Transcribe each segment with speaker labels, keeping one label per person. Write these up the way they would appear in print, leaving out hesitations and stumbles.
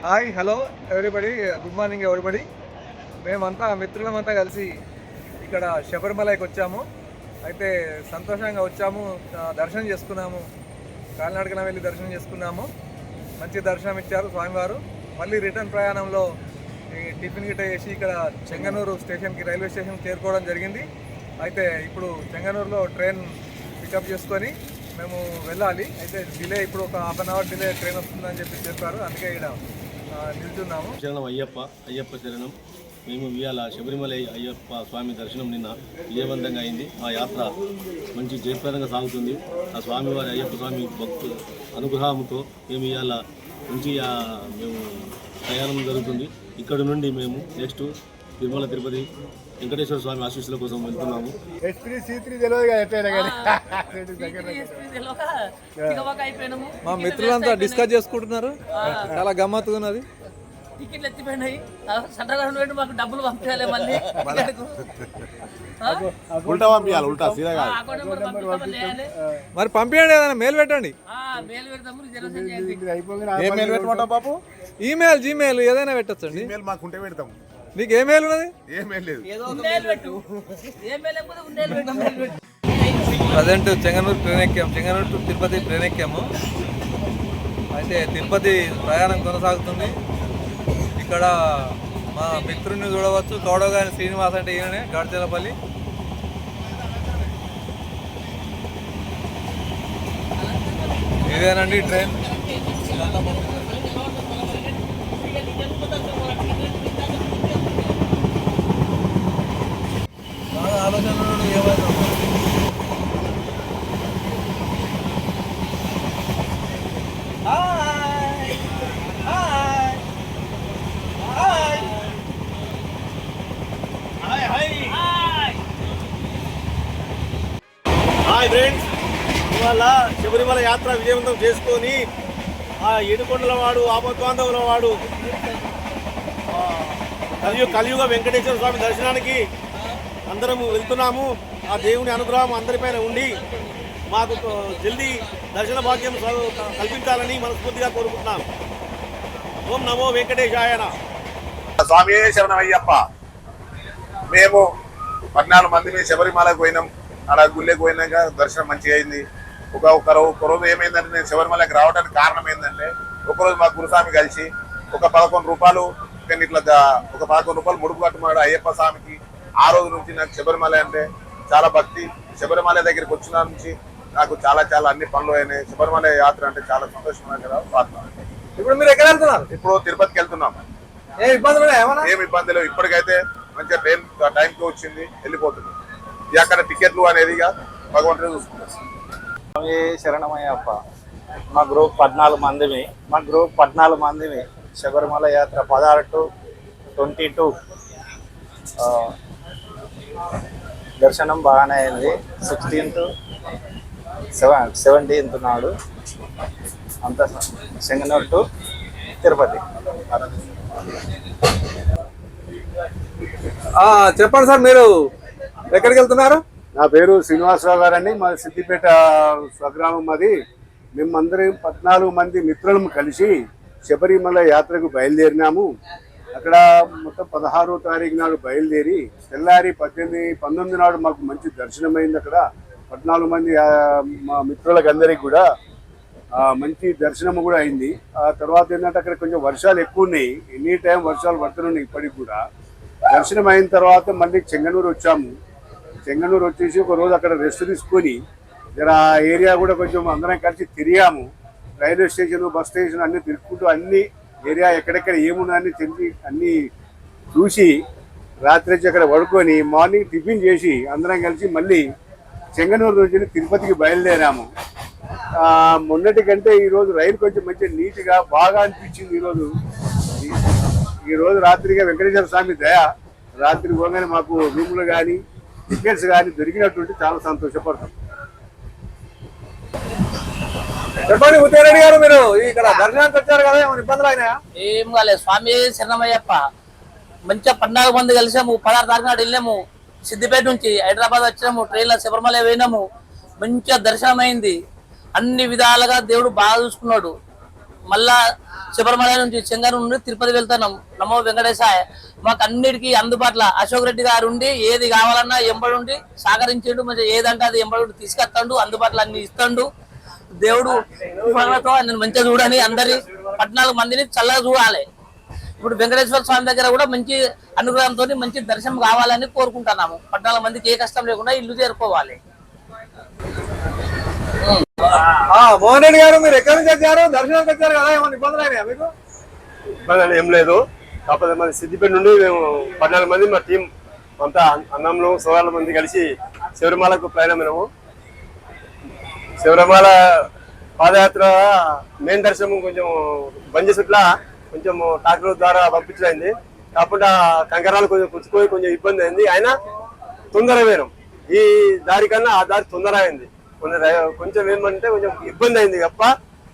Speaker 1: Hi hello everybody, good morning everybody. మేమంతా మిత్రులమంతా కలిసి ఇక్కడ శబరిమలైకి వచ్చాము. అయితే సంతోషంగా వచ్చాము, దర్శనం చేసుకున్నాము. కాలినడకన వెళ్ళి దర్శనం చేసుకున్నాము. మంచి దర్శనం ఇచ్చారు స్వామివారు. మళ్ళీ రిటర్న్ ప్రయాణంలో ఈ టిఫిన్ గిట్ట చేసి ఇక్కడ చెంగనూరు స్టేషన్కి, రైల్వే స్టేషన్కి చేరుకోవడం జరిగింది. అయితే ఇప్పుడు చెంగనూరులో ట్రైన్ పికప్ చేసుకొని మేము వెళ్ళాలి. అయితే డిలే, ఇప్పుడు ఒక half an hour delay train వస్తుందని చెప్పారు. అందుకే ఇక్కడ నిల్చున్నాము.
Speaker 2: శరణం అయ్యప్ప శరణం. మేము ఇవాళ శబరిమల అయ్యప్ప స్వామి దర్శనం నిన్న విజయవంతంగా అయింది. మా యాత్ర మంచి జయప్రదంగా సాగుతుంది. ఆ స్వామివారి అయ్యప్ప స్వామి భక్తుల అనుగ్రహంతో మేము ఇవాళ మంచి మేము ప్రయాణం జరుగుతుంది. ఇక్కడ నుండి మేము నెక్స్ట్ తిరుమల తిరుపతి వెంకటేశ్వర స్వామి ఆశీస్సుల కోసం వెళ్తున్నాము.
Speaker 1: మా మిత్రులంతా డిస్కస్ చేసుకుంటున్నారు. చాలా గమ్మత్తుగా ఉన్నది.
Speaker 3: టికెట్లు ఎత్తిపోయినాయి, మాకు డబ్బులు పంపించాలి. మళ్ళీ
Speaker 1: మరి పంపించండి, ఏదైనా మెయిల్ పెట్టండి.
Speaker 3: మేలు పెడతాము.
Speaker 1: ఈమెయిల్, జీమెయిల్ ఏదైనా పెట్టచ్చండి.
Speaker 4: మాకుంటే పెడతాము.
Speaker 1: నీకు ఏ మెయిల్ ఉన్నది? ప్రజెంట్ చెంగనూరు ట్రైన్ ఎక్కాము. చెంగనూరు టు తిరుపతి ట్రైన్ ఎక్కాము. అయితే తిరుపతి ప్రయాణం కొనసాగుతుంది. ఇక్కడ మా మిత్రుడిని చూడవచ్చు, కౌడగాని శ్రీనివాస్ అంటే ఈయననే, గడ్చలపల్లి. ఇదేనండి ట్రైన్. బాగా ఆలోచనలు ఏమైనా
Speaker 2: హాయ్ ఫ్రెండ్స్, ఇవాళ శబరిమల యాత్ర విజయవంతం చేసుకొని ఆ ఏడుకొండల వాడు, ఆపద్బాంధవుల వాడు, కలియుగ వెంకటేశ్వర స్వామి దర్శనానికి అందరము వెళ్తున్నాము. ఆ దేవుని అనుగ్రహం అందరిపైన ఉండి మాకు జల్దీ దర్శన భాగ్యం కల్పించాలని మనస్ఫూర్తిగా కోరుకుంటున్నాం. ఓం నమో వెంకటేశాయన.
Speaker 4: స్వామి శరణమయ్యప్ప. మేము 14 మంది మేము శబరిమలకు పోయినాం. అక్కడ గుళ్ళకి పోయినాక దర్శనం మంచిగా అయింది. ఒక రోజు ఏమైందంటే, నేను శబరిమలకి రావడానికి కారణం ఏంటంటే, ఒకరోజు మా గురుస్వామి కలిసి ఒక 11 రూపాయలు ఇట్లా ఒక 11 రూపాయలు ముడుపు కట్టుకున్నాడు అయ్యప్ప స్వామికి. ఆ రోజు నుంచి నాకు శబరిమల అంటే చాలా భక్తి. శబరిమల దగ్గరికి వచ్చిన నుంచి నాకు చాలా అన్ని పనులు అయినాయి. శబరిమల యాత్ర అంటే చాలా సంతోషమైన కదా.
Speaker 1: ఇప్పుడు మీరు ఎక్కడ వెళ్తున్నారు?
Speaker 4: ఇప్పుడు తిరుపతికి వెళ్తున్నాం.
Speaker 1: ఏం
Speaker 4: ఇబ్బంది లేవు. ఇప్పటికైతే మంచిగా ట్రైన్ టైంకి వచ్చింది, వెళ్ళిపోతుంది. అక్కడ టికెట్లు అనేది భగవంతుడు చూసుకుంటారు.
Speaker 5: స్వామి శరణమయ్యప్ప. మా గ్రూప్ 14 మందిమి శబరిమల యాత్ర 16 to 22 దర్శనం బాగానే అయింది. 16th 17th నాడు అంతా చెంగనూరు టు తిరుపతి.
Speaker 1: చెప్పండి సార్, మీరు ఎక్కడికి వెళ్తున్నారు?
Speaker 6: నా పేరు శ్రీనివాసరావు గారండి. మా సిద్దిపేట స్వగ్రామం. అది మేమందరం 14 మంది మిత్రులం కలిసి శబరిమల యాత్రకు బయలుదేరినాము. అక్కడ మొత్తం 16వ తారీఖు నాడు బయలుదేరి తెల్లారి 19 నాడు మాకు మంచి దర్శనం అయింది. అక్కడ 14 మంది మా మిత్రులకు అందరికి కూడా మంచి దర్శనం కూడా అయింది. ఆ తర్వాత ఏంటంటే, అక్కడ కొంచెం వర్షాలు ఎక్కువ ఉన్నాయి. ఎనీ టైం వర్షాలు పడుతున్నాయి ఇప్పటికి కూడా. దర్శనం అయిన తర్వాత మళ్ళీ చెంగనూరు వచ్చాము. చెంగనూరు వచ్చేసి ఒక రోజు అక్కడ రెస్ట్ తీసుకొని జర ఆ ఏరియా కూడా కొంచెం అందరం కలిసి తిరిగాము. రైల్వే స్టేషన్, బస్ స్టేషన్ అన్నీ తిరుక్కుంటూ అన్ని ఏరియా ఎక్కడెక్కడ ఏమున్నాయని తెలిసి అన్నీ చూసి రాత్రి వచ్చి అక్కడ పడుకొని మార్నింగ్ టిఫిన్ చేసి అందరం కలిసి మళ్ళీ చెంగనూరు నుంచి తిరుపతికి బయలుదేరాము. మొన్నటి కంటే ఈరోజు రైలు కొంచెం మంచిగా నీట్గా బాగా అనిపించింది. ఈరోజు రాత్రిగా వెంకటేశ్వర స్వామి దయ, రాత్రి పోగానే మాకు రూములు కానీ టికెట్స్ కానీ దొరికినటువంటి చాలా సంతోషపడతాం.
Speaker 1: చెప్పండి ముత్యారెడ్డి గారు, మీరు ఇక్కడ దర్శనానికి వచ్చారు కదా, ఏమైనా ఇబ్బందులు అయినాయా?
Speaker 3: ఏం కాలేదు. స్వామి శరణమయ్యప్ప. మంచిగా 14 మంది కలిసాము. 16 తారీఖు నాడు వెళ్ళాము. సిద్దిపేట నుంచి హైదరాబాద్ వచ్చినాము. ట్రైన్లో శబరిమల పోయినాము. మంచిగా దర్శనం అయింది. అన్ని విధాలుగా దేవుడు బాగా చూసుకున్నాడు. మళ్ళా శబరిమల నుంచి చెంగనూరు నుండి తిరుపతి వెళ్తున్నాం. నమో వెంకటేశాయ. మాకు అన్నిటికీ అందుబాటులో అశోక్ రెడ్డి గారు ఉండి ఏది కావాలన్నా ఎంబడుండి సహకరించిండు. మంచిగా ఏదంటే అది ఎంబడి తీసుకొస్తాడు, అందుబాటులో అన్ని ఇస్తాడు. దేవుడు కృపలతో ఆయన మంచిగా చూడని అందరి 14 మందిని చల్లగా చూడాలి. ఇప్పుడు వెంకటేశ్వర స్వామి దగ్గర కూడా మంచి అనుగ్రహంతో మంచి దర్శనం కావాలని కోరుకుంటున్నాము. 14 మందికి ఏ కష్టం లేకుండా ఇల్లు చేరుకోవాలి.
Speaker 1: మోహన్ రెడ్డి గారు, మీరు ఎక్కడి నుంచి వచ్చారు? దర్శనానికి వచ్చారు కదా, ఏమైనా ఇబ్బందులు అయినాయా మీకు?
Speaker 7: ఇబ్బంది ఏం లేదు. కాకపోతే మరి సిద్దిపేట నుండి మేము 14 మంది మా టీం అంతా అన్నంలో 16 మంది కలిసి శబరిమలకు ప్రయాణమైనాము. శబరిమల పాదయాత్ర మెయిన్ దర్శనం కొంచెం బంద్ చేసుట్లా కొంచెం ట్రాక్టర్ ద్వారా పంపించలేదు. కాకపోతే కంకరాలు కొంచెం పుచ్చుకొని కొంచెం ఇబ్బంది అయింది. అయినా తొందర పోయినాం. ఈ దారి కన్నా ఆ దారి తొందర అయింది. కొంచెం ఏమంటే కొంచెం ఇబ్బంది అయింది తప్ప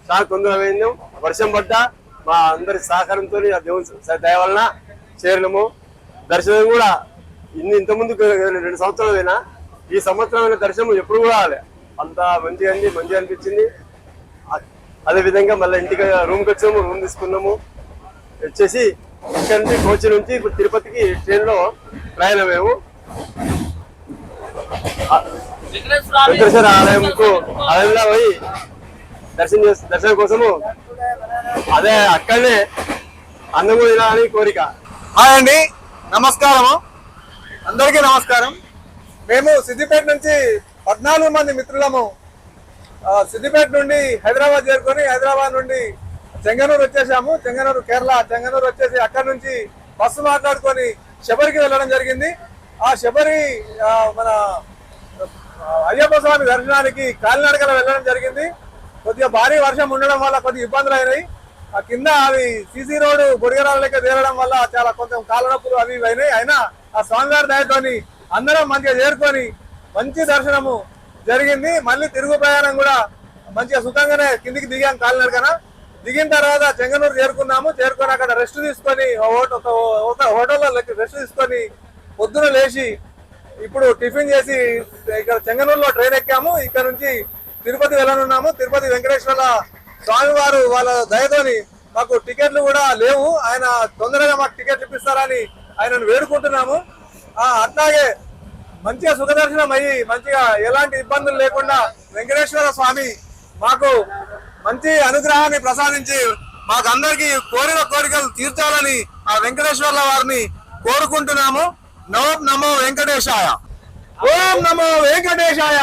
Speaker 7: చాలా తొందర పోయింది. వర్షం పడ్డా మా అందరి సహకారంతో ఆ దేవుని దయ వలన చేరినాము. దర్శనం కూడా ఇంతకుముందు 2 సంవత్సరాలు అయినా ఈ సంవత్సరం దర్శనం ఎప్పుడు కూడా రాలే. అంత మంచిగా అనిపించింది. అదేవిధంగా మళ్ళీ ఇంటికి రూమ్కి వచ్చాము, రూమ్ తీసుకున్నాము. వచ్చేసి ఇక్కడ నుంచి కోచి నుంచి ఇప్పుడు తిరుపతికి ట్రైన్లో ప్రయాణమేము. వెంకటేశ్వర ఆలయంలో పోయి దర్శనం కోసము అదే అక్కడనే అన్నం తినాలని కోరిక.
Speaker 1: హాయ్ అండి, నమస్కారము. అందరికీ నమస్కారం. మేము సిద్దిపేట నుంచి 14 మంది మిత్రులము సిద్దిపేట నుండి హైదరాబాద్ చేరుకొని హైదరాబాద్ నుండి చెంగనూరు వచ్చేసాము. చెంగనూరు కేరళ, చెంగనూరు వచ్చేసి అక్కడ నుంచి బస్సు మాట్లాడుకొని శబరికి వెళ్ళడం జరిగింది. ఆ శబరి మన అయ్యప్ప స్వామి దర్శనానికి కాలినడకలో వెళ్ళడం జరిగింది. కొద్దిగా భారీ వర్షం ఉండడం వల్ల కొద్దిగా ఇబ్బందులు అయినాయి. ఆ కింద అవి సీసీ రోడ్డు బొడిగరాల లెక్క తేలడం వల్ల చాలా కొంచెం కాళ్ళనొప్పులు అవి అయినాయి. అయినా ఆ స్వామివారి దయతోని అందరం మంచిగా చేరుకొని మంచి దర్శనము జరిగింది. మళ్ళీ తిరుగు ప్రయాణం కూడా మంచిగా సుఖంగానే కిందికి దిగాం. కాలినడకన దిగిన తర్వాత చెంగనూరు చేరుకున్నాము. చేరుకొని అక్కడ రెస్ట్ తీసుకొని హోటల్లో రెస్ట్ తీసుకొని పొద్దున లేచి ఇప్పుడు టిఫిన్ చేసి ఇక్కడ చెంగనూరులో ట్రైన్ ఎక్కాము. ఇక్కడ నుంచి తిరుపతి వెళ్ళనున్నాము. తిరుపతి వెంకటేశ్వర స్వామి వారు వాళ్ళ దయతోని మాకు టికెట్లు కూడా లేవు. ఆయన తొందరగా మాకు టికెట్లు ఇప్పిస్తారని ఆయనను వేడుకుంటున్నాము. అట్లాగే మంచిగా సుఖదర్శనం అయ్యి మంచిగా ఎలాంటి ఇబ్బందులు లేకుండా వెంకటేశ్వర స్వామి మాకు మంచి అనుగ్రహాన్ని ప్రసాదించి మాకు అందరికీ కోరిన కోరికలు తీర్చాలని ఆ వెంకటేశ్వర్ల వారిని కోరుకుంటున్నాము. ఓం నమో వెంకటేశాయ. ఓం నమో వెంకటేశాయ.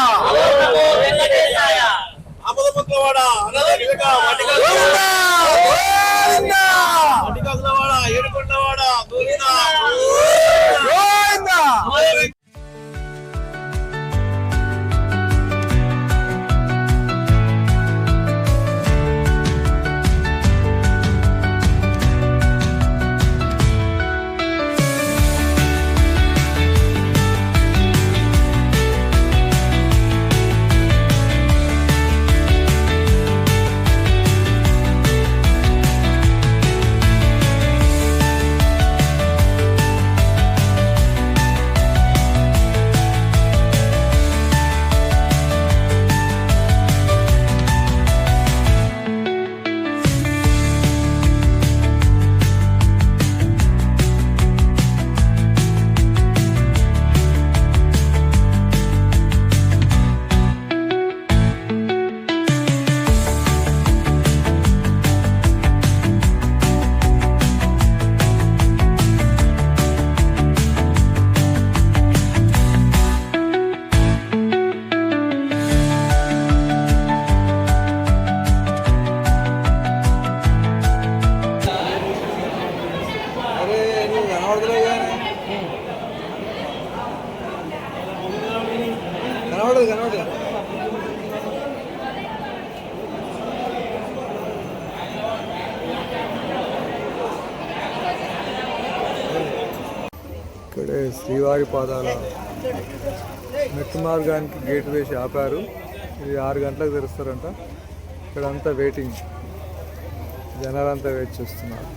Speaker 1: ఇక్కడే శ్రీవారి పాదాల మెట్టు మార్గానికి గేట్ వేసి ఆపారు. ఇది 6 గంటలకు తెరుస్తారంట. ఇక్కడంతా వెయిటింగ్, జనాలంతా వెయిట్ చేస్తున్నారు.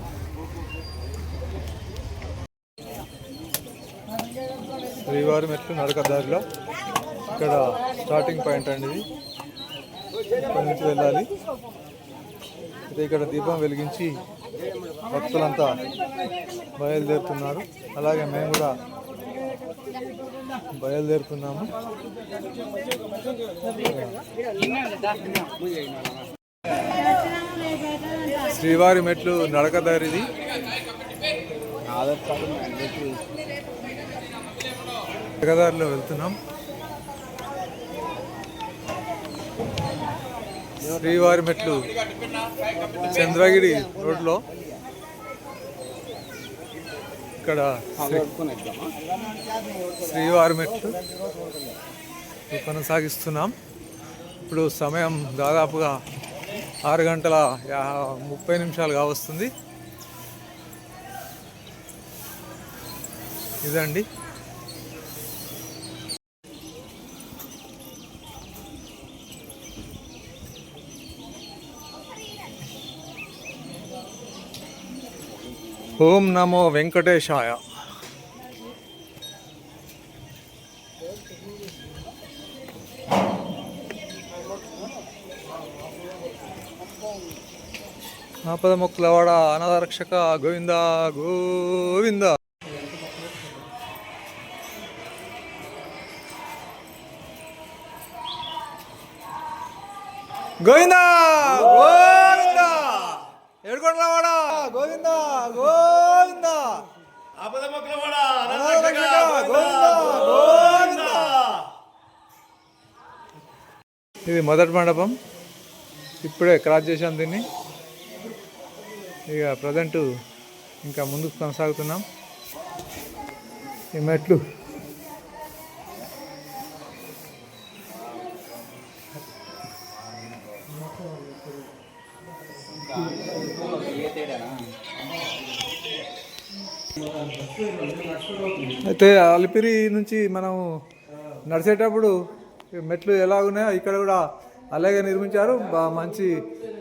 Speaker 1: శ్రీవారి మెట్లు నడక దారిలో ఇక్కడ స్టార్టింగ్ పాయింట్ అండి. ఇది ఇక్కడ నుంచి వెళ్ళాలి. అయితే ఇక్కడ దీపం వెలిగించి భక్తులంతా బయలుదేరుతున్నారు. అలాగే మేము కూడా బయలుదేరుతున్నాము. శ్రీవారి మెట్లు నడకదారిది. నడకదారిలో వెళ్తున్నాం. శ్రీవారి మెట్లు చంద్రగిరి రోడ్లో ఇక్కడ శ్రీవారి మెట్లు కొనసాగిస్తున్నాం. ఇప్పుడు సమయం దాదాపుగా 6:30 కావస్తుంది. ఇదండి ఓం నమో వెంకటేశాయ. ఆపద మొక్కులవాడ అనాథరక్షక గోవింద గోవింద. గోవింద గోవింద. ఏడుకొండలవాడ గోవింద గోవింద. అనాథరక్షక గోవింద గోవింద. ఇది మొదటి మండపం. ఇప్పుడే క్రాస్ చేశాం దీన్ని. ఇక ప్రజెంట్ ఇంకా ముందుకు కొనసాగుతున్నాం. ఈ మెట్లు అయితే అలిపిరి నుంచి మనం నడిచేటప్పుడు మెట్లు ఎలా ఉన్నాయో ఇక్కడ కూడా అలాగే నిర్మించారు. మంచి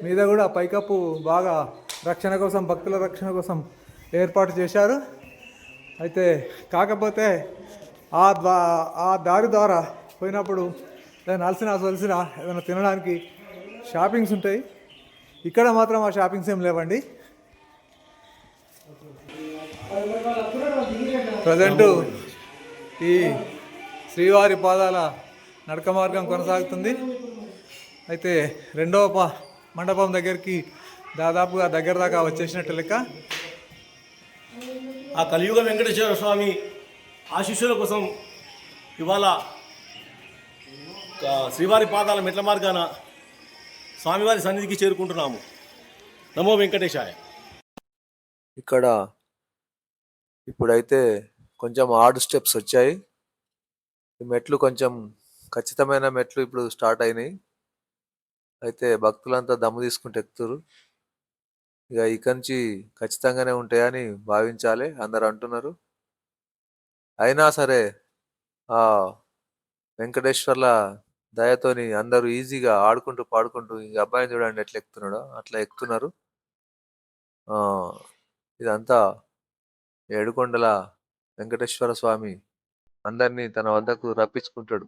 Speaker 1: మీద కూడా పైకప్పు బాగా రక్షణ కోసం, భక్తుల రక్షణ కోసం ఏర్పాటు చేశారు. అయితే కాకపోతే ఆ దారి ద్వారా పోయినప్పుడు ఏదైనా అలసిన ఏదైనా తినడానికి షాపింగ్స్ ఉంటాయి. ఇక్కడ మాత్రం ఆ షాపింగ్స్ ఏం లేవండి. ప్రజెంట్ ఈ శ్రీవారి పాదాల నడక మార్గం కొనసాగుతుంది. అయితే రెండవ మండపం దగ్గరికి దాదాపుగా దగ్గర దాకా వచ్చేసినట్టు లెక్క.
Speaker 2: ఆ కలియుగ వెంకటేశ్వర స్వామి ఆశీస్సుల కోసం ఇవాళ శ్రీవారి పాదాల మెట్ల మార్గాన స్వామివారి సన్నిధికి చేరుకుంటున్నాము. నమో వెంకటేశాయ.
Speaker 1: ఇక్కడ ఇప్పుడైతే కొంచెం హార్డ్ స్టెప్స్ వచ్చాయి. ఈ మెట్లు కొంచెం ఖచ్చితమైన మెట్లు ఇప్పుడు స్టార్ట్ అయినాయి. అయితే భక్తులంతా దమ్ము తీసుకుంటూ ఎక్కుతారు. ఇక నుంచి ఖచ్చితంగానే ఉంటాయని భావించాలి అందరు అంటున్నారు. అయినా సరే ఆ వెంకటేశ్వర్ల దయతోని అందరూ ఈజీగా ఆడుకుంటూ పాడుకుంటూ, ఈ అబ్బాయిని చూడండి ఎట్లా ఎక్కుతున్నాడో అట్లా ఎక్కుతున్నారు. ఇదంతా ఏడుకొండల వెంకటేశ్వర స్వామి అందరినీ తన వద్దకు రప్పించుకుంటాడు.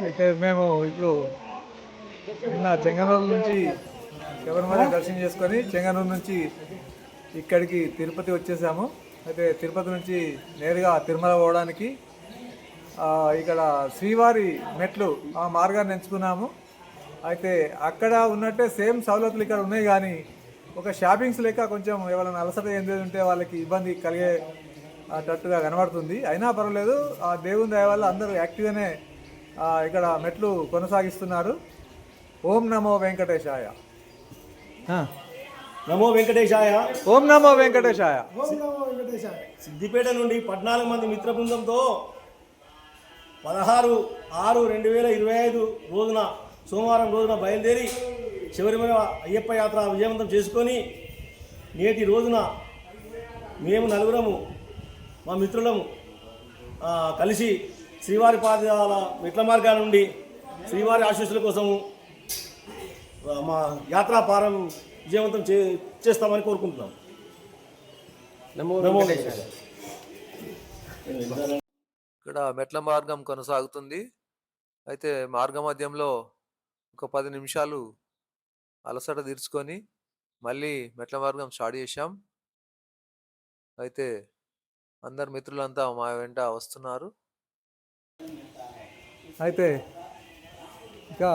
Speaker 1: అయితే మేము ఇప్పుడు నిన్న చెంగనూరు నుంచి శబరిమల దర్శనం చేసుకొని చెంగనూరు నుంచి ఇక్కడికి తిరుపతి వచ్చేసాము. అయితే తిరుపతి నుంచి నేరుగా తిరుమల పోవడానికి ఇక్కడ శ్రీవారి మెట్లు ఆ మార్గాన్ని ఎంచుకున్నాము. అయితే అక్కడ ఉన్నట్టే సేమ్ సౌలతులు ఇక్కడ ఉన్నాయి, కానీ ఒక షాపింగ్స్ లేక కొంచెం ఎవరైనా అలసట ఏంది ఉంటే వాళ్ళకి ఇబ్బంది కలిగేటట్టుగా కనబడుతుంది. అయినా పర్వాలేదు, ఆ దేవుని దయ వల్ల అందరూ యాక్టివ్గానే ఇక్కడ మెట్లు కొనసాగిస్తున్నారు. ఓం నమో వెంకటేశాయ.
Speaker 8: నమో వెంకటేశాయ.
Speaker 1: ఓం నమో వెంకటేశాయ.
Speaker 8: సిద్దిపేట నుండి 14 మంది మిత్ర బృందంతో 16/6/2025 రోజున సోమవారం రోజున బయలుదేరి శబరిమల అయ్యప్ప యాత్ర విజయవంతం చేసుకొని నేటి రోజున మేము నలుగురము మా మిత్రులము కలిసి శ్రీవారి పాదాల మెట్ల మార్గాల నుండి శ్రీవారి ఆశీస్సుల కోసము మా యాత్రా విజయవంతం చేస్తామని కోరుకుంటున్నాం. నమో వెంకటేశాయ.
Speaker 1: ఇక్కడ మెట్ల మార్గం కొనసాగుతుంది. అయితే మార్గ మధ్యంలో ఒక 10 నిమిషాలు అలసట తీర్చుకొని మళ్ళీ మెట్ల మార్గం స్టార్ట్ చేశాం. అయితే అందరు మిత్రులంతా మా వెంట వస్తున్నారు. అయితే ఇంకా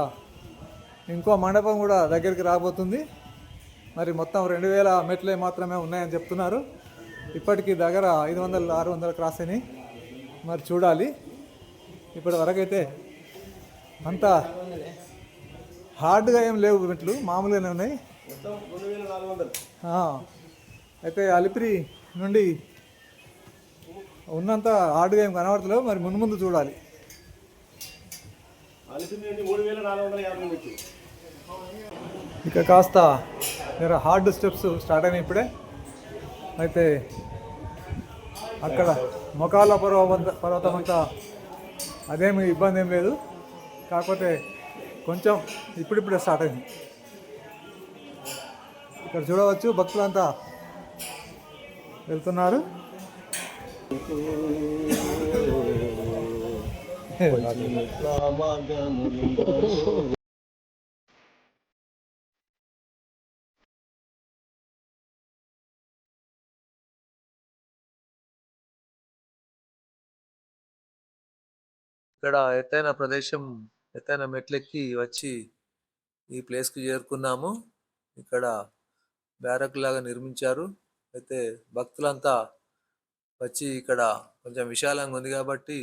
Speaker 1: ఇంకో మండపం కూడా దగ్గరికి రాబోతుంది. మరి మొత్తం 2000 మెట్లే మాత్రమే ఉన్నాయని చెప్తున్నారు. ఇప్పటికీ దగ్గర 500-600 క్రాస్ అయినాయి. మరి చూడాలి. ఇప్పటి వరకైతే అంత హార్డ్గా ఏం లేవు, మెట్లు మామూలుగానే ఉన్నాయి. అయితే అలిపిరి నుండి ఉన్నంత హార్డ్గా ఏం కనబడతలేవు. మరి ముందు ముందు చూడాలి. ఇక కాస్త హార్డ్ స్టెప్స్ స్టార్ట్ అయినాయి ఇప్పుడే. అయితే అక్కడ మొకాల పర్వతం అంతా అదేమి ఇబ్బంది ఏం లేదు, కాకపోతే కొంచెం ఇప్పుడిప్పుడే స్టార్ట్ అయింది. ఇక్కడ చూడవచ్చు భక్తులంతా వెళ్తున్నారు. ఇక్కడ ఎత్తైన ప్రదేశం, ఎత్తైన మెట్లెక్కి వచ్చి ఈ ప్లేస్కి చేరుకున్నాము. ఇక్కడ బ్యారక్ లాగా నిర్మించారు. అయితే భక్తులంతా వచ్చి ఇక్కడ కొంచెం విశాలంగా ఉంది కాబట్టి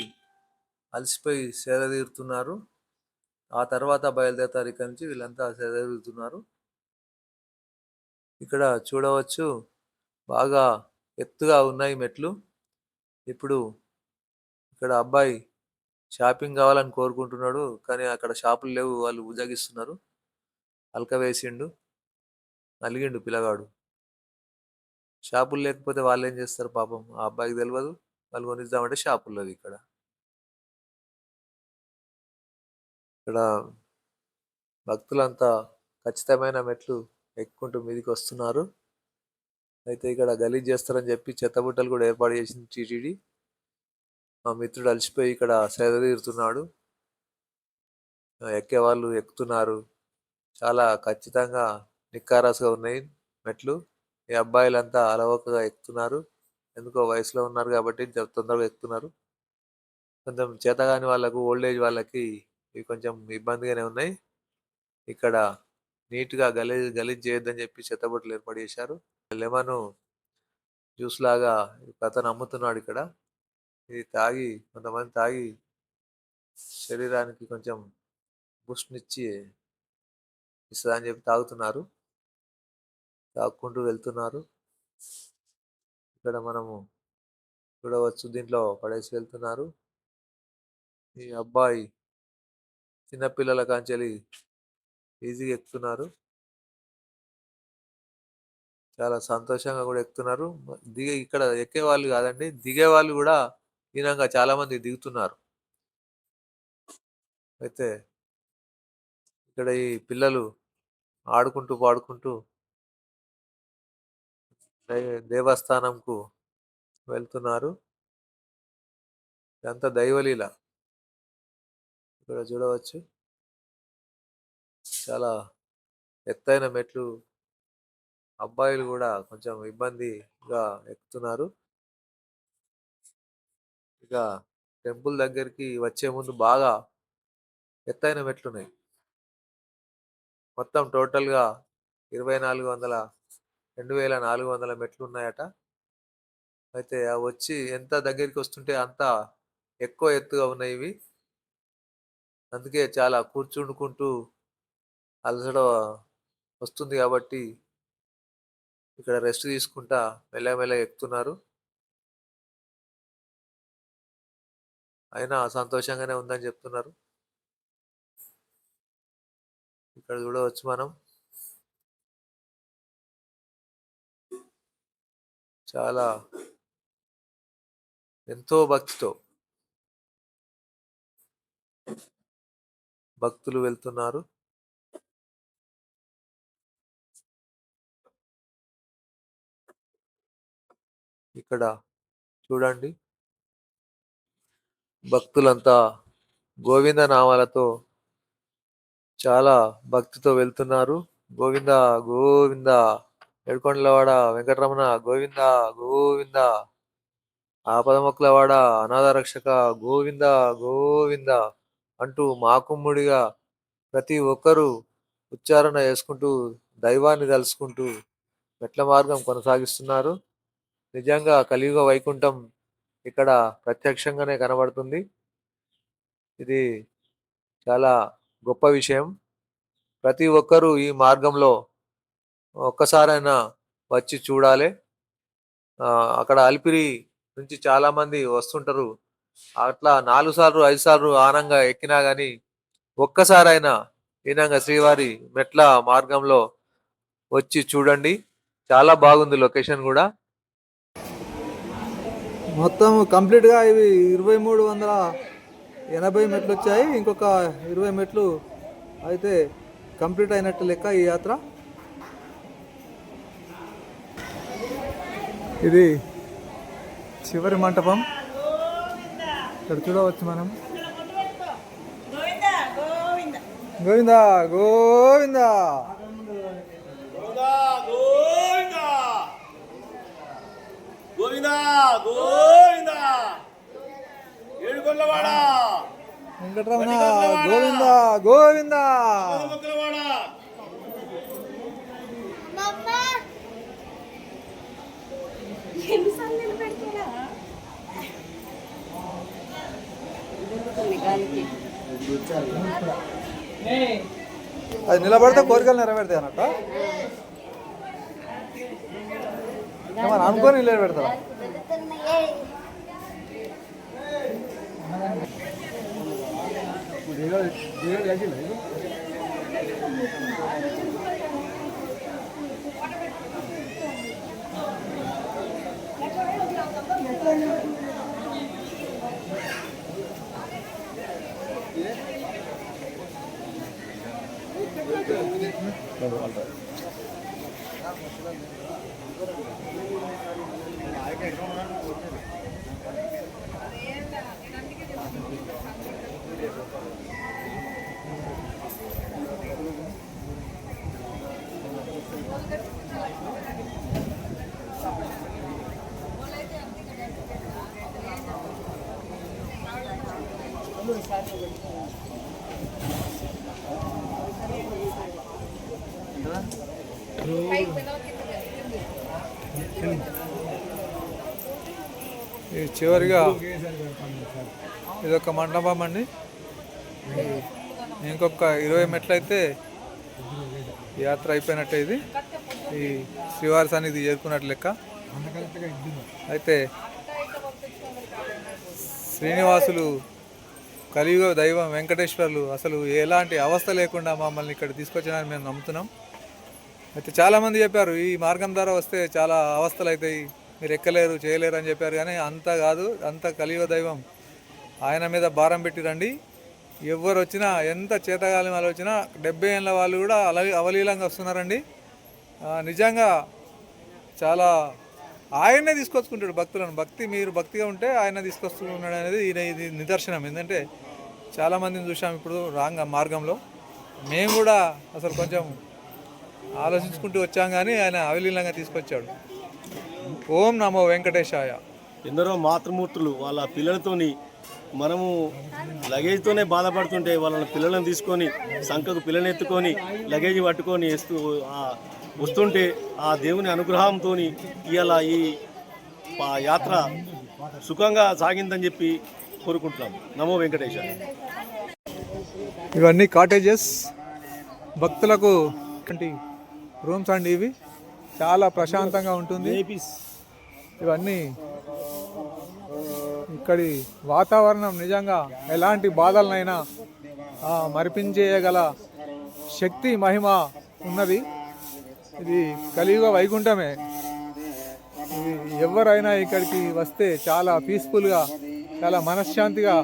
Speaker 1: అలసిపోయి సేద తీరుతున్నారు. ఆ తర్వాత బయలుదేరతారు. ఇక్కడి నుంచి వీళ్ళంతా సేద తీరుతున్నారు. ఇక్కడ చూడవచ్చు బాగా ఎత్తుగా ఉన్నాయి మెట్లు. ఇప్పుడు ఇక్కడ అబ్బాయి షాపింగ్ కావాలని కోరుకుంటున్నాడు, కానీ అక్కడ షాపులు లేవు, వాళ్ళు ఉజగిస్తున్నారు. అలక వేసిండు, నలిగిండు పిల్లగాడు. షాపులు లేకపోతే వాళ్ళు ఏం చేస్తారు పాపం, ఆ అబ్బాయికి తెలియదు. వాళ్ళు కొనిద్దామంటే షాపులు లేవు. ఇక్కడ భక్తులంతా ఖచ్చితమైన మెట్లు ఎక్కుంటూ మీదికి వస్తున్నారు. అయితే ఇక్కడ గలీజ్ చేస్తారని చెప్పి చెత్తబుట్టలు కూడా ఏర్పాటు చేసింది టీటీడీ. మా మిత్రుడు అలసిపోయి ఇక్కడ సేద తీరుతున్నాడు. ఎక్కేవాళ్ళు ఎక్కుతున్నారు. చాలా ఖచ్చితంగా నిక్కారసుగా ఉన్నాయి మెట్లు. ఈ అబ్బాయిలంతా అలవోకగా ఎక్కుతున్నారు. ఎందుకో వయసులో ఉన్నారు కాబట్టి తొందరగా ఎక్కుతున్నారు. కొంచెం చేతగాని వాళ్ళకు, ఓల్డ్ ఏజ్ వాళ్ళకి ఇవి కొంచెం ఇబ్బందిగానే ఉన్నాయి. ఇక్కడ నీట్గా గలీజ్ చేయొద్దని చెప్పి చెత్తబుట్టలు ఏర్పాటు చేశారు. లెమన్ జ్యూస్ లాగా అతను అమ్ముతున్నాడు ఇక్కడ. ఇది తాగి కొంతమంది తాగి శరీరానికి కొంచెం బూస్ట్నిచ్చి ఇస్తుందని చెప్పి తాగుతున్నారు. తాక్కుంటూ వెళ్తున్నారు. ఇక్కడ మనము చూడవచ్చు, దీంట్లో పడేసి వెళ్తున్నారు. ఈ అబ్బాయి చిన్నపిల్లల కాంచెలి ఈజీగా ఎక్కుతున్నారు. చాలా సంతోషంగా కూడా ఎక్కుతున్నారు. ఇక్కడ ఎక్కే వాళ్ళు కాదండి, దిగే వాళ్ళు కూడా హీనంగా చాలా మంది దిగుతున్నారు. అయితే ఇక్కడ ఈ పిల్లలు ఆడుకుంటూ పాడుకుంటూ దేవస్థానంకు వెళ్తున్నారు. ఇదంతా దైవలీల. ఇక్కడ చూడవచ్చు చాలా ఎత్తైన మెట్లు అబ్బాయిలు కూడా కొంచెం ఇబ్బందిగా ఎక్కుతున్నారు. ఇక టెంపుల్ దగ్గరికి వచ్చే ముందు బాగా ఎత్తైన మెట్లున్నాయి. మొత్తం టోటల్గా 2400 మెట్లు ఉన్నాయట. అయితే అవి వచ్చి ఎంత దగ్గరికి వస్తుంటే అంత ఎక్కువ ఎత్తుగా ఉన్నాయి ఇవి. అందుకే చాలా కూర్చుండుకుంటూ అలసట వస్తుంది కాబట్టి ఇక్కడ రెస్ట్ తీసుకుంటా మెల్లమెల్లగా ఎక్కుతున్నారు. అయినా సంతోషంగానే ఉందని చెప్తున్నారు. ఇక్కడ చూడవచ్చు మనం చాలా ఎంతో భక్తితో భక్తులు వెళ్తున్నారు. ఇక్కడ చూడండి భక్తులంతా గోవింద నామాలతో చాలా భక్తితో వెళ్తున్నారు. గోవింద గోవింద ఏడుకొండలవాడ వెంకటరమణ గోవింద గోవింద ఆపదమొక్కలవాడ అనాథ రక్షక గోవింద గోవింద అంటూ మాకుమ్ముడిగా ప్రతి ఒక్కరూ ఉచ్చారణ చేసుకుంటూ దైవాన్ని తలుసుకుంటూ మెట్ల మార్గం కొనసాగిస్తున్నారు. నిజంగా కలియుగ వైకుంఠం ఇక్కడ ప్రత్యక్షంగానే కనబడుతుంది. ఇది చాలా గొప్ప విషయం. ప్రతి ఒక్కరూ ఈ మార్గంలో ఒక్కసారైనా వచ్చి చూడాలి. అక్కడ అలిపిరి నుంచి చాలా మంది వస్తుంటారు. అట్లా 4 సార్లు 5 సార్లు ఆనంగా ఎక్కినా గానీ ఒక్కసారైనా ఈనంగా శ్రీవారి మెట్ల మార్గంలో వచ్చి చూడండి. చాలా బాగుంది లొకేషన్ కూడా.
Speaker 9: మొత్తం కంప్లీట్గా ఇవి 2380 మెట్లు వచ్చాయి. ఇంకొక 20 మెట్లు అయితే కంప్లీట్ అయినట్టు లెక్క ఈ యాత్ర. ఇది చివరి మంటపం. ఇక్కడ చూడవచ్చు మనం. గోవింద గోవింద
Speaker 7: గోవిందా గోవిందా ఏడుకొండలవాడ
Speaker 9: వెంకటరమణ గోవింద గోవింద. అది నిలబడితే కోరికలు నెరవేరుతాయి అన్నట్ట. ఏమన్నా అనుకోని నిలబెడతారా? ఇది చివరిగా ఇదొక మండపం అండి. ఇంకొక 20 మెట్లు అయితే యాత్ర అయిపోయినట్టే. ఇది ఈ శ్రీవారి సన్నిధి చేరుకున్నట్టు లెక్క. అయితే శ్రీనివాసులు కలియుగ దైవం వెంకటేశ్వర్లు అసలు ఎలాంటి అవస్థ లేకుండా మమ్మల్ని ఇక్కడ తీసుకొచ్చినారని మేము నమ్ముతున్నాం. అయితే చాలామంది చెప్పారు ఈ మార్గం ద్వారా వస్తే చాలా అవస్థలు అవుతాయి, మీరు ఎక్కలేరు చేయలేరు అని చెప్పారు. కానీ అంత కాదు, అంత కలియుగ దైవం. ఆయన మీద భారం పెట్టి రండి. ఎవరు వచ్చినా ఎంత చేతగాలి వాళ్ళు వచ్చినా 70 ఏళ్ళ వాళ్ళు కూడా అవలీలంగా వస్తున్నారండి. నిజంగా చాలా ఆయన్నే తీసుకొచ్చుకుంటాడు భక్తులను. మీరు భక్తిగా ఉంటే ఆయన తీసుకొస్తున్నాడు అనేది ఇది నిదర్శనం. ఏంటంటే చాలామందిని చూసాం ఇప్పుడు మార్గంలో. మేము కూడా అసలు కొంచెం ఆలోచించుకుంటూ వచ్చాం కానీ ఆయన అవలీలంగా తీసుకొచ్చాడు. ఓం నమో వెంకటేశాయ.
Speaker 2: ఎందరో మాతృమూర్తులు వాళ్ళ పిల్లలతోని మనము లగేజ్తోనే బాధపడుతుంటే వాళ్ళని పిల్లలను తీసుకొని సంకకు పిల్లని ఎత్తుకొని లగేజ్ పట్టుకొని వస్తుంటే ఆ దేవుని అనుగ్రహంతో ఇవాళ ఈ యాత్ర సుఖంగా సాగిందని చెప్పి కోరుకుంటున్నాం. నమో వెంకటేశాయ.
Speaker 9: ఇవన్నీ కాటేజెస్, భక్తులకు రూమ్స్ అండి. ఇవి చాలా ప్రశాంతంగా ఉంటుంది. ఇవన్నీ ఇక్కడి వాతావరణం నిజంగా ఎలాంటి బాధలనైనా మరిపించేయగల శక్తి మహిమ ఉన్నది. ఇది కలియుగ వైకుంఠమే. ఇది ఎవరైనా ఇక్కడికి వస్తే చాలా పీస్ఫుల్గా, చాలా మనశ్శాంతిగా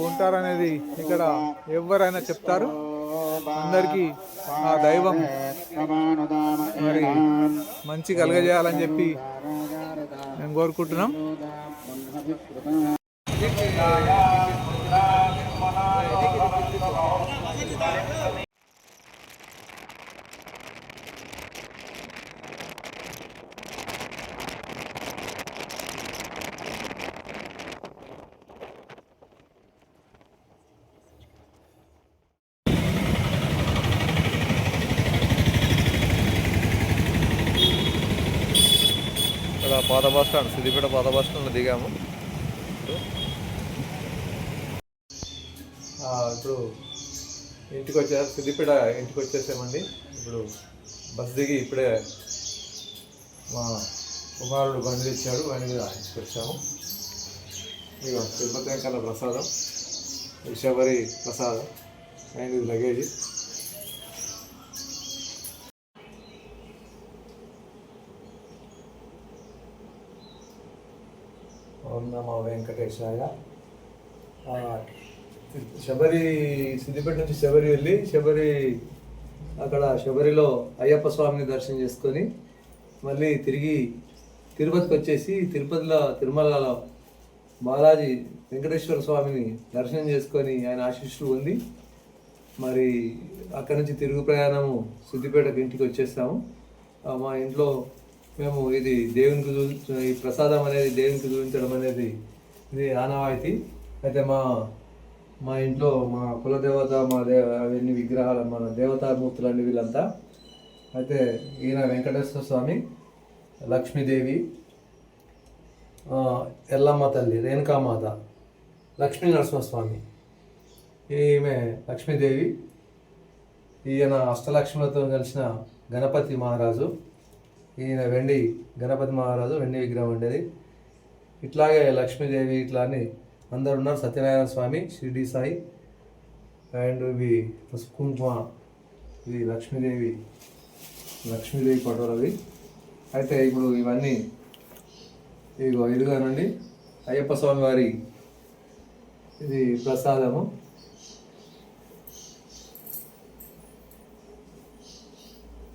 Speaker 9: ఉంటారనేది ఇక్కడ ఎవరైనా చెప్తారు. అందరికీ ఆ దైవం మరి మంచి కలగజేయాలని చెప్పి మేము కోరుకుంటున్నాం.
Speaker 1: ఇక్కడ పాత బస్ స్టాండ్, సిద్దిపేట పాత బస్ స్టాండ్లో దిగాము.
Speaker 9: ఇప్పుడు ఇంటికి సిద్దిపేట ఇంటికి వచ్చేసామండి. ఇప్పుడు బస్ దిగి ఇప్పుడే మా కుమారుడు బండి ఇచ్చాడు, బండి మీద ఇంటికి వచ్చాము. ఇక తిరుపతి వెంకన్న ప్రసాదం, శబరి ప్రసాదం అండ్ ఇది లగేజ్. ఓం నమో వెంకటేశాయ. శబరి సిద్దిపేట నుంచి శబరి వెళ్ళి అక్కడ శబరిలో అయ్యప్ప స్వామిని దర్శనం చేసుకొని మళ్ళీ తిరిగి తిరుపతికి వచ్చేసి తిరుమలలో బాలాజీ వెంకటేశ్వర స్వామిని దర్శనం చేసుకొని ఆయన ఆశీస్సులు పొంది మరి అక్కడి నుంచి తిరుగు ప్రయాణము సిద్దిపేటకి ఇంటికి వచ్చేస్తాము. మా ఇంట్లో మేము ఇది దేవునికి ఈ ప్రసాదం అనేది దేవునికి చూపించడం అనేది ఇది ఆనవాయితీ. అయితే మా ఇంట్లో మా కులదేవత, అవన్నీ విగ్రహాలు, మన దేవతామూర్తులు వీళ్ళంతా. అయితే ఈయన వెంకటేశ్వర స్వామి, లక్ష్మీదేవి, ఎల్లమ్మ తల్లి, రేణుకామాత, లక్ష్మీ నరసింహస్వామి, ఈమె లక్ష్మీదేవి, ఈయన అష్టలక్ష్ములతో కలిసిన గణపతి మహారాజు, ఈయన వెండి గణపతి మహారాజు వెండి విగ్రహం ఉండేది. ఇట్లాగే లక్ష్మీదేవి ఇట్లా అని అందరు ఉన్నారు. సత్యనారాయణ స్వామి, షిరిడి సాయి అండ్ ఇవి కుంకుమ, ఇవి లక్ష్మీదేవి పటోలవి. అయితే ఇప్పుడు ఇవన్నీ ఇదిగానండి అయ్యప్ప స్వామి వారి ఇది ప్రసాదము.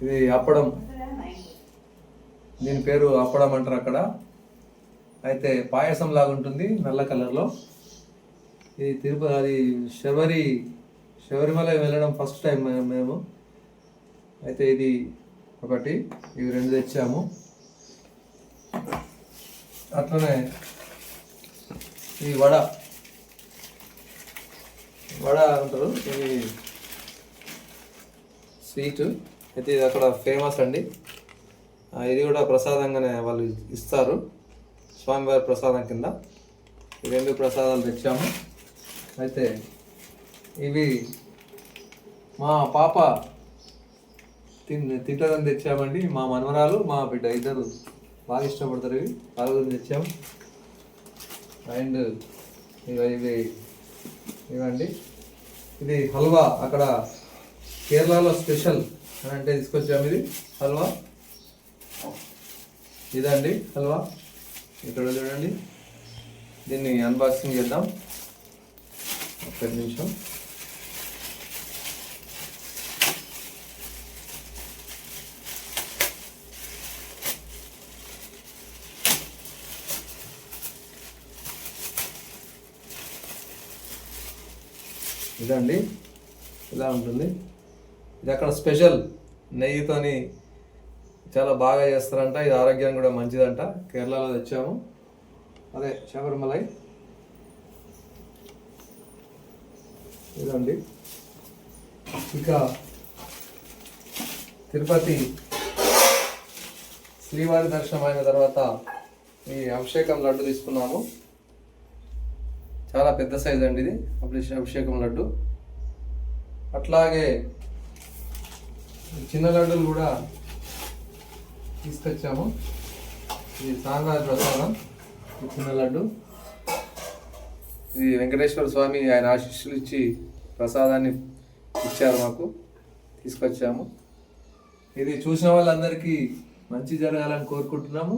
Speaker 9: ఇది అప్పడం, దీని పేరు అప్పడం అంటారు అక్కడ. అయితే పాయసం లాగా ఉంటుంది నల్ల కలర్లో. ఇది తిరుపతి, అది శబరిమల వెళ్ళడం ఫస్ట్ టైం మేము. అయితే ఇది ఒకటి, ఇవి 2 తెచ్చాము. అట్లనే ఈ వడ అంటారు, ఇది స్వీట్. అయితే ఇది అక్కడ ఫేమస్ అండి. ఇది కూడా ప్రసాదంగానే వాళ్ళు ఇస్తారు, స్వామివారి ప్రసాదం కింద. ఈ 2 ప్రసాదాలు తెచ్చాము. అయితే ఇవి మా పాప తింటారని తెచ్చామండి. మా మనవరాలు, మా బిడ్డ ఇద్దరు బాగా ఇష్టపడతారు. ఇవి పాల్గొని తెచ్చాము. అండ్ ఇవండి, ఇది హల్వా, అక్కడ కేరళలో స్పెషల్ అని అంటే తీసుకొచ్చాము. ఇది హల్వా, ఇదండి హల్వా. ఇక్కడ చూడండి, దీన్ని అన్బాక్సింగ్ చేద్దాం. ఒక్క నిమిషం. ఇదండి ఇలా ఉంటుంది. ఇది అక్కడ స్పెషల్ నెయ్యితోని చాలా బాగా చేస్తారంట. ఇది ఆరోగ్యానికి కూడా మంచిదంట. కేరళలో తెచ్చాము. అదే శబరిమలై. ఇదండి. ఇక తిరుపతి శ్రీవారి దర్శనం అయిన తర్వాత ఈ అభిషేకం లడ్డు తీసుకున్నాము. చాలా పెద్ద సైజ్ అండి ఇది అభిషేకం లడ్డు. అట్లాగే చిన్న లడ్డూలు కూడా తీసుకొచ్చాము. ఇది స్వామివారి ప్రసాదం. ఈ చిన్న లడ్డు ఇది వెంకటేశ్వర స్వామి ఆయన ఆశీస్సులు ఇచ్చి ప్రసాదాన్ని ఇచ్చారు మాకు, తీసుకొచ్చాము. ఇది చూసిన వాళ్ళందరికీ మంచి జరగాలని కోరుకుంటున్నాము.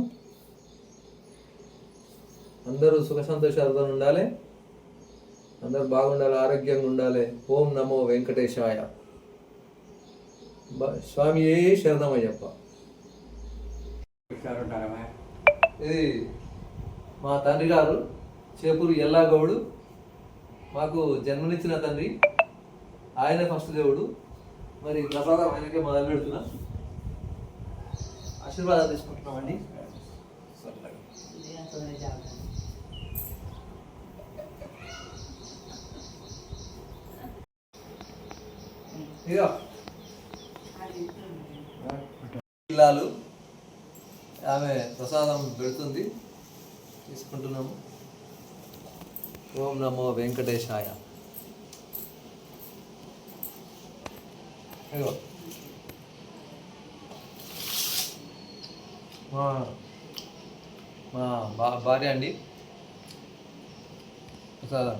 Speaker 9: అందరూ సుఖ సంతోషాలతో ఉండాలి, అందరూ బాగుండాలి, ఆరోగ్యంగా ఉండాలి. ఓం నమో వెంకటేశాయ. స్వామియే శరణమయ్యప్ప. ఇది మా తండ్రి గారు చేపూరు ఎల్లాగౌడు, మాకు జన్మనిచ్చిన తండ్రి. ఆయన ఫస్ట్ దేవుడు. మరి ప్రసాదం ఆయనకే మొదలు పెడుతున్నా. ఆశీర్వాదాలు తీసుకుంటున్నామండి. ఇక పిల్లలు ఆమె ప్రసాదం పెడుతుంది, తీసుకుంటున్నాము. ఓం నమో వెంకటేశాయ. ఇగో మా భార్య అండి ప్రసాదం.